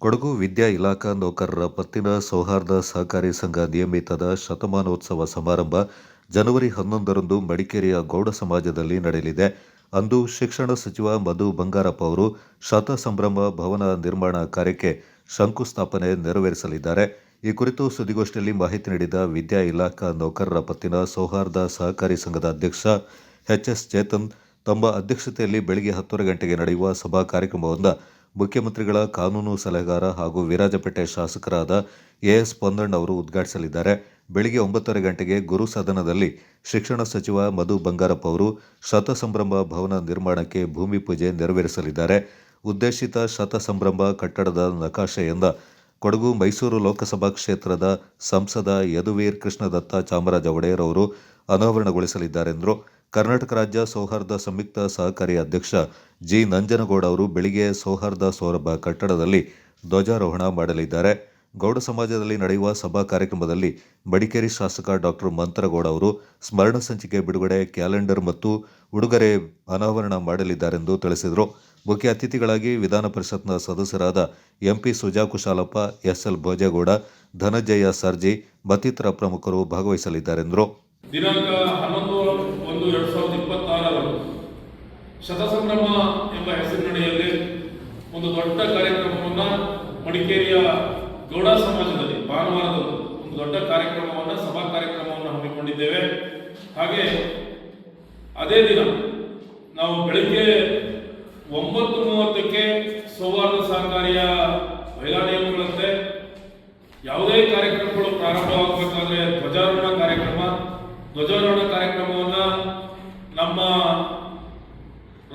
ಕೊಡಗು ವಿದ್ಯಾ ಇಲಾಖಾ ನೌಕರರ ಪತ್ತಿನ ಸೌಹಾರ್ದ ಸಹಕಾರಿ ಸಂಘ ನಿಯಮಿತದ ಶತಮಾನೋತ್ಸವ ಸಮಾರಂಭ ಜನವರಿ 11ರಂದು ಮಡಿಕೇರಿಯ ಗೌಡ ಸಮಾಜದಲ್ಲಿ ನಡೆಯಲಿದೆ. ಅಂದು ಶಿಕ್ಷಣ ಸಚಿವ ಮಧು ಬಂಗಾರಪ್ಪ ಅವರು ಶತ ಸಂಭ್ರಮ ಭವನ ನಿರ್ಮಾಣ ಕಾರ್ಯಕ್ಕೆ ಶಂಕುಸ್ಥಾಪನೆ ನೆರವೇರಿಸಲಿದ್ದಾರೆ. ಈ ಕುರಿತು ಸುದ್ದಿಗೋಷ್ಠಿಯಲ್ಲಿ ಮಾಹಿತಿ ನೀಡಿದ ವಿದ್ಯಾ ಇಲಾಖಾ ನೌಕರರ ಪತ್ತಿನ ಸೌಹಾರ್ದ ಸಹಕಾರಿ ಸಂಘದ ಅಧ್ಯಕ್ಷ ಎಚ್.ಎಸ್. ಚೇತನ್, ತಮ್ಮ ಅಧ್ಯಕ್ಷತೆಯಲ್ಲಿ ಬೆಳಗ್ಗೆ 10 ಗಂಟೆಗೆ ನಡೆಯುವ ಸಭಾ ಕಾರ್ಯಕ್ರಮವನ್ನು ಮುಖ್ಯಮಂತ್ರಿಗಳ ಕಾನೂನು ಸಲಹೆಗಾರ ಹಾಗೂ ವಿರಾಜಪೇಟೆ ಶಾಸಕರಾದ ಎ.ಎಸ್. ಪೊನ್ನಣ್ಣ ಅವರು ಉದ್ಘಾಟಿಸಲಿದ್ದಾರೆ. ಬೆಳಗ್ಗೆ 9 ಗಂಟೆಗೆ ಗುರು ಸದನದಲ್ಲಿ ಶಿಕ್ಷಣ ಸಚಿವ ಮಧು ಬಂಗಾರಪ್ಪ ಅವರು ಶತ ಸಂಭ್ರಮ ಭವನ ನಿರ್ಮಾಣಕ್ಕೆ ಭೂಮಿ ಪೂಜೆ ನೆರವೇರಿಸಲಿದ್ದಾರೆ. ಉದ್ದೇಶಿತ ಶತ ಸಂಭ್ರಮ ಕಟ್ಟಡದ ನಕಾಶೆಯಿಂದ ಕೊಡಗು ಮೈಸೂರು ಲೋಕಸಭಾ ಕ್ಷೇತ್ರದ ಸಂಸದ ಯದುವೀರ್ ಕೃಷ್ಣದತ್ತ ಚಾಮರಾಜ ಒಡೆಯರ್ ಅವರು ಅನಾವರಣಗೊಳಿಸಲಿದ್ದಾರೆಂದರು. ಕರ್ನಾಟಕ ರಾಜ್ಯ ಸೌಹಾರ್ದ ಸಂಯುಕ್ತ ಸಹಕಾರಿ ಅಧ್ಯಕ್ಷ ಜಿ. ನಂಜನಗೌಡ ಅವರು ಬೆಳಿಗ್ಗೆ ಸೌಹಾರ್ದ ಸೌರಭ ಕಟ್ಟಡದಲ್ಲಿ ಧ್ವಜಾರೋಹಣ ಮಾಡಲಿದ್ದಾರೆ. ಗೌಡ ಸಮಾಜದಲ್ಲಿ ನಡೆಯುವ ಸಭಾ ಕಾರ್ಯಕ್ರಮದಲ್ಲಿ ಮಡಿಕೇರಿ ಶಾಸಕ ಡಾಕ್ಟರ್ ಮಂತರಗೌಡ ಅವರು ಸ್ಮರಣ ಸಂಚಿಕೆ ಬಿಡುಗಡೆ, ಕ್ಯಾಲೆಂಡರ್ ಮತ್ತು ಉಡುಗೊರೆ ಅನಾವರಣ ಮಾಡಲಿದ್ದಾರೆಂದು ತಿಳಿಸಿದರು. ಮುಖ್ಯ ಅತಿಥಿಗಳಾಗಿ ವಿಧಾನ ಪರಿಷತ್ನ ಸದಸ್ಯರಾದ ಎಂಪಿ ಸುಜಾ ಕುಶಾಲಪ್ಪ, ಎಸ್ಎಲ್ ಭೋಜೇಗೌಡ, ಧನಂಜಯ ಸರ್ಜಿ ಮತ್ತಿತರ ಪ್ರಮುಖರು ಭಾಗವಹಿಸಲಿದ್ದಾರೆಂದರು. ದಿನಾಂಕ 11/1/2026 ಶತಸಂಭ್ರಮ ಎಂಬ ಹೆಸರಿನಡಿಯಲ್ಲಿ ಒಂದು ದೊಡ್ಡ ಕಾರ್ಯಕ್ರಮವನ್ನು ಮಡಿಕೇರಿಯ ಗೌಡ ಸಮಾಜದಲ್ಲಿ ಭಾನುವಾರದಂದು ಒಂದು ದೊಡ್ಡ ಕಾರ್ಯಕ್ರಮವನ್ನು ಸಭಾ ಕಾರ್ಯಕ್ರಮವನ್ನು ಹಮ್ಮಿಕೊಂಡಿದ್ದೇವೆ. ಹಾಗೆ ಅದೇ ದಿನ ನಾವು ಬೆಳಿಗ್ಗೆ 9:30ಕ್ಕೆ ಸೌಹಾರ್ದ ಸಹಕಾರಿಯ ಮಹಿಳಾ ನಿಯಮಗಳಂತೆ ಯಾವುದೇ ಕಾರ್ಯಕ್ರಮಗಳು ಪ್ರಾರಂಭವಾಗಬೇಕಾದ್ರೆ ಧ್ವಜಾರೋಹಣ ಕಾರ್ಯಕ್ರಮವನ್ನು ನಮ್ಮ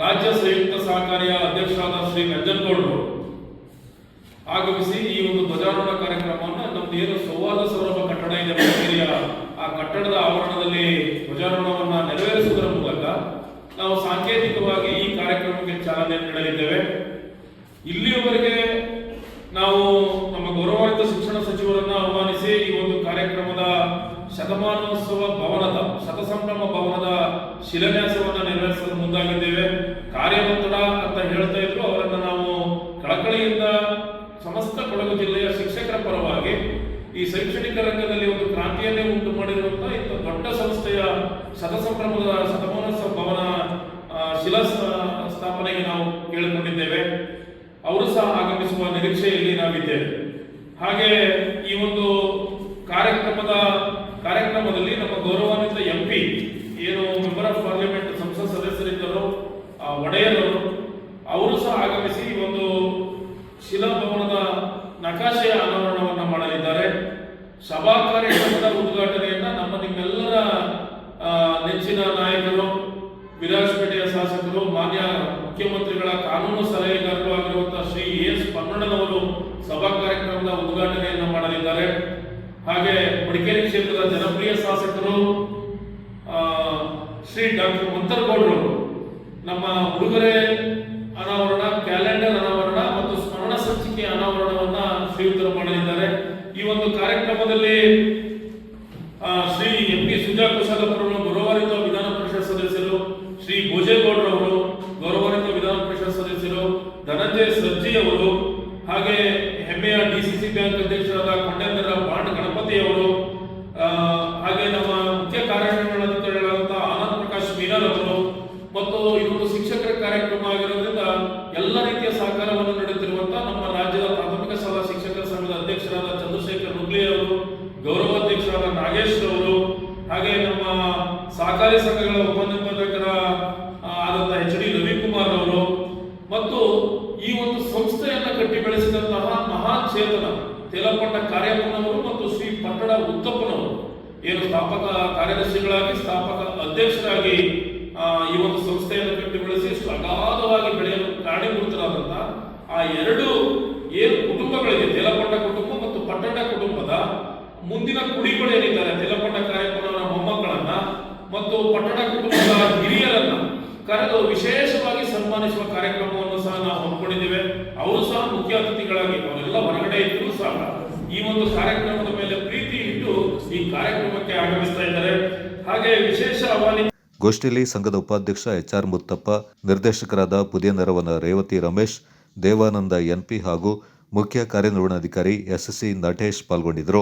ರಾಜ್ಯ ಸಂಯುಕ್ತ ಸಹಕಾರಿಯ ಅಧ್ಯಕ್ಷರಾದ ಶ್ರೀ ನಂಜನಗೌಡರು ಆಗಮಿಸಿ ಈ ಒಂದು ಧ್ವಜಾರೋಹಣ ಕಾರ್ಯಕ್ರಮವನ್ನು ನಮ್ದು ಏನು ಸೌಹಾರ್ದ ಸೌರಭ ಕಟ್ಟಡ ಇದೆ ಮಡಿಕೇರಿಯ ಆ ಕಟ್ಟಡದ ಆವರಣದಲ್ಲಿ ಧ್ವಜಾರೋಹಣವನ್ನು ನೆರವೇರಿಸುವುದರ ಮೂಲಕ ನಾವು ಸಾಂಕೇತಿಕವಾಗಿ ಈ ಕಾರ್ಯಕ್ರಮಕ್ಕೆ ಚಾಲನೆ ನೀಡಲಿದ್ದೇವೆ. ಇಲ್ಲಿಯವರೆಗೆ ನಾವು ನಮ್ಮ ಗೌರವಾನ್ವಿತ ಶಿಕ್ಷಣ ಸಚಿವರನ್ನು ಆಹ್ವಾನಿಸಿ ಈ ಒಂದು ಕಾರ್ಯಕ್ರಮದ ಶತಮಾನೋತ್ಸವ ಭವನದ ಶತಸಂಭ್ರಮ ಭವನದ ಶಿಲಾನ್ಯಾಸವನ್ನು ನೆರವೇರಿಸಲು ಮುಂದಾಗಿದ್ದೇವೆ. ಕಾರ್ಯಮೊತ್ತಡ ಅಂತ ಹೇಳ್ತಾ ಇದ್ರು, ಅವರನ್ನು ನಾವು ಕಳಕಳಿಯಿಂದ ಸಮಸ್ತ ಕೊಡಗು ಜಿಲ್ಲೆಯ ಶಿಕ್ಷಕರ ಪರವಾಗಿ ಈ ಶೈಕ್ಷಣಿಕ ರಂಗದಲ್ಲಿ ಒಂದು ಕ್ರಾಂತಿಯನ್ನೇ ಉಂಟು ಮಾಡಿರುವಂತಹ ಇಂಥ ದೊಡ್ಡ ಸಂಸ್ಥೆಯ ಶತಸಂಭ್ರಮದ ಶತಮಾನೋತ್ಸವ ಭವನ ಶಿಲಾ ಸ್ಥಾಪನೆಗೆ ನಾವು ಕೇಳಿಕೊಂಡಿದ್ದೇವೆ. ಅವರು ಸಹ ಆಗಮಿಸುವ ನಿರೀಕ್ಷೆಯಲ್ಲಿ ನಾವಿದ್ದೇವೆ. ಹಾಗೆ ಈ ಒಂದು ಕಾರ್ಯಕ್ರಮದಲ್ಲಿ ನಮ್ಮ ಗೌರವಾನ್ವಿತ ಎಂಪಿ ಏನು ಮೆಂಬರ್ ಆಫ್ ಪಾರ್ಲಿಮೆಂಟ್ ಸಂಸತ್ ಸದಸ್ಯರಿದ್ದರು ಒಡೆಯರವರು, ಅವರು ಸಹ ಆಗಮಿಸಿ ಈ ಒಂದು ಶಿಲಾಭವನದ ನಕಾಶೆಯ ಅನಾವರಣವನ್ನು ಮಾಡಲಿದ್ದಾರೆ. ಸಭಾ ಕಾರ್ಯಕ್ರಮದ ಉದ್ಘಾಟನೆಯನ್ನ ನಿಮ್ಮೆಲ್ಲರ ನೆಚ್ಚಿನ ನಾಯಕರು, ವಿರಾಜಪೇಟೆಯ ಶಾಸಕರು, ಮಾನ್ಯ ಮುಖ್ಯಮಂತ್ರಿಗಳ ಕಾನೂನು ಸಲಹೆಗಾರರು ಆಗಿರುವಂತಹ ಶ್ರೀ ಎಸ್. ಪೊನ್ನಣ್ಣನವರು ಸಭಾ ಕಾರ್ಯಕ್ರಮದ ಉದ್ಘಾಟನೆಯನ್ನು ಮಾಡಲಿದ್ದಾರೆ. ಹಾಗೆ ಮಡಿಕೇರಿ ಕ್ಷೇತ್ರದ ಜನಪ್ರಿಯ ಶಾಸಕರು ಶ್ರೀ ಡಾಕ್ಟರ್ ಮಂತರಗೌಡರು ನಮ್ಮ ಉಡುಗೊರೆ ಅನಾವರಣ, ಕ್ಯಾಲೆಂಡರ್ ಅನಾವರಣ ಮತ್ತು ಸ್ಮರಣ ಸಂಚಿಕೆ ಅನಾವರಣವನ್ನ ಶ್ರೀಯುತರು ಮಾಡಲಿದ್ದಾರೆ. ಈ ಒಂದು ಕಾರ್ಯಕ್ರಮದಲ್ಲಿ ಶ್ರೀ ಎಂಪಿ ಸುಜಾ ಕುಶಾಲಪ್ಪರವರು ಗೌರವಾನ್ವಿತ ವಿಧಾನ ಪರಿಷತ್ ಸದಸ್ಯರು, ಶ್ರೀ ಭೋಜೇಗೌಡರವರು ಗೌರವಾನ್ವಿತ ವಿಧಾನ ಪರಿಷತ್ ಸದಸ್ಯರು, ಧನಂಜಯ ಸರ್ಜಿ ಅವರು, ಹಾಗೆ ಹೆಮ್ಮೆಯ ಡಿಸಿಸಿ ಬ್ಯಾಂಕ್ ಅಧ್ಯಕ್ಷರಾದ ಕೊಂಡೇಂದ್ರ ಬಾಂಡ್ ಗಣಪತಿ ಅವರು, ಹಾಗೆ ನಮ್ಮ ಮುಖ್ಯ ಕಾರ್ಯನಿರ್ವಹಣಾಧಿಕಾರಿಗಳಾದಂತಹ ಆನಂದ್ ಪ್ರಕಾಶ್ ಮೀನರ್ ಅವರು, ಮತ್ತು ಇದೊಂದು ಶಿಕ್ಷಕರ ಕಾರ್ಯಕ್ರಮ ಆಗಿರೋದ್ರಿಂದ ಎಲ್ಲ ರೀತಿಯ ಸಹಕಾರವನ್ನು ನೀಡುತ್ತಿರುವಂತಹ ನಮ್ಮ ರಾಜ್ಯದ ಪ್ರಾಥಮಿಕ ಶಾಲಾ ಶಿಕ್ಷಕರ ಸಂಘದ ಅಧ್ಯಕ್ಷರಾದ ಚಂದ್ರಶೇಖರ್ ರುಗ್ಲಿ ಅವರು, ಗೌರವಾಧ್ಯಕ್ಷರಾದ ನಾಗೇಶ್ ಅವರು, ಹಾಗೆ ನಮ್ಮ ಸಹಕಾರಿ ಸಂಘಗಳ ಉಪನಿರ್ದೇಶಕರ ಆದಂತಹ ಎಚ್.ಡಿ. ರವಿಕುಮಾರ್ ಅವರು, ಮತ್ತು ಈ ಒಂದು ಸಂಸ್ಥೆಯನ್ನು ಕಟ್ಟಿ ಬೆಳೆಸಿದಂತಹ ಮಹಾನ್ ಚೇತನ ತೇಲಪಟ್ಟ ಕಾರ್ಯಪ್ಪನವರು ಮತ್ತು ಶ್ರೀ ಪಟ್ಟಣ ಉತ್ತಪ್ಪನವರು ಏನು ಸ್ಥಾಪಕ ಕಾರ್ಯದರ್ಶಿಗಳಾಗಿ ಸ್ಥಾಪಕ ಅಧ್ಯಕ್ಷರಾಗಿ ಈ ಒಂದು ಸಂಸ್ಥೆಯನ್ನು ಕಟ್ಟಿ ಬೆಳೆಸಿ ಇಷ್ಟು ಅಗಾಧವಾಗಿ ಬೆಳೆಯಲು ಕಾರಣೀಭೂತರಾದಂತಹ ಆ ಎರಡು ಏನು ಕುಟುಂಬಗಳಿದೆ, ತೇಲಪಟ್ಟ ಕುಟುಂಬ ಮತ್ತು ಪಟ್ಟಣ ಕುಟುಂಬದ ಮುಂದಿನ ಕುಡಿಗಳೇನಿದ್ದಾರೆ, ತೇಲಪಟ್ಟ ಕಾರ್ಯಪ್ಪನವರ ಮೊಮ್ಮಕ್ಕಳನ್ನ ಮತ್ತು ಪಟ್ಟಣ ಕುಟುಂಬದ ಹಿರಿಯರನ್ನ ಕರೆದು ವಿಶೇಷವಾಗಿ ಸನ್ಮಾನಿಸುವ ಕಾರ್ಯಕ್ರಮವನ್ನು ಸಹ ನಾವು ಹಮ್ಮಿಕೊಂಡಿದ್ದೇವೆ. ಅವರು ಸಹ ಮುಖ್ಯ ಅತಿಥಿಗಳಾಗಿ, ಅವರೆಲ್ಲ ಹೊರಗಡೆ ಇದ್ದರೂ ಸಹ ಈ ಒಂದು ಕಾರ್ಯಕ್ರಮದ ಮೇಲೆ ಪ್ರೀತಿ ಇಟ್ಟು ಈ ಕಾರ್ಯಕ್ರಮಕ್ಕೆ ಆಗಮಿಸ್ತಾ ಇದ್ದಾರೆ. ಹಾಗೆ ವಿಶೇಷ ಆಹ್ವಾನಿ ಗೋಷ್ಠಿಯಲ್ಲಿ ಸಂಘದ ಉಪಾಧ್ಯಕ್ಷ ಎಚ್.ಆರ್. ಮುತ್ತಪ್ಪ, ನಿರ್ದೇಶಕರಾದ ಪುದಿಯ ನೆರವನ ರೇವತಿ ರಮೇಶ್, ದೇವಾನಂದ ಎನ್.ಪಿ. ಹಾಗೂ ಮುಖ್ಯ ಕಾರ್ಯನಿರ್ವಹಣಾಧಿಕಾರಿ ಎಸ್ಸಿ ನಟೇಶ್ ಪಾಲ್ಗೊಂಡಿದ್ದರು.